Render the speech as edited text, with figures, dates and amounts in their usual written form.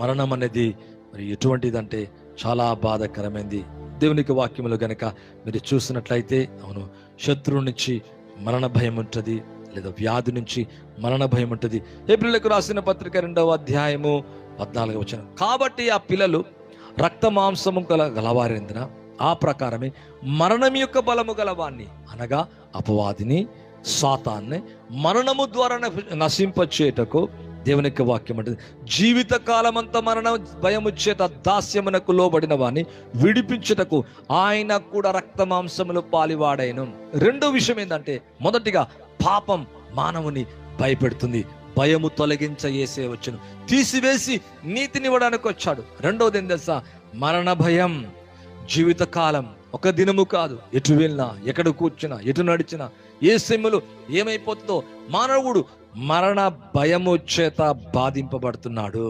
మరణం అనేది మరి ఎటువంటిదంటే చాలా బాధాకరమైంది. దేవునికి వాక్యములు గనక మీరు చూసినట్లయితే, అవును, శత్రువు నుంచి మరణ భయం ఉంటుంది, లేదా వ్యాధి నుంచి మరణ భయం ఉంటుంది. హెబ్రీయులకు రాసిన పత్రిక 2వ అధ్యాయము 14వ వచనం, కాబట్టి ఆ పిల్లలు రక్త మాంసము గలవారేందున ఆ ప్రకారమే మరణం యొక్క బలము గలవాన్ని, అనగా అపవాదిని, సాతాన్ని మరణము ద్వారా నశింపచేయటకు దేవుని యొక్క వాక్యం అంటుంది, జీవిత కాలమంతా మరణ భయము చేత దాస్యమునకు లోబడిన వాడిని విడిపించుటకు ఆయన కూడా రక్త మాంసములు పాలివాడైను. రెండో విషయం ఏంటంటే, మొదటిగా పాపం మానవుని భయపెడుతుంది, భయము తొలగించ యేసే వచ్చును, తీసివేసి నీతినివ్వడానికి వచ్చాడు. రెండోది ఏం తెలుసా? మరణ భయం. జీవిత కాలం ఒక దినము కాదు, ఎటు వెళ్ళినా, ఎక్కడ కూర్చున్నా, ఎటు నడిచినా, ఏ సమయంలో ఏమైపోతుందో మానవుడు మరణ భయము చేత బాధింపబడుతున్నాడు.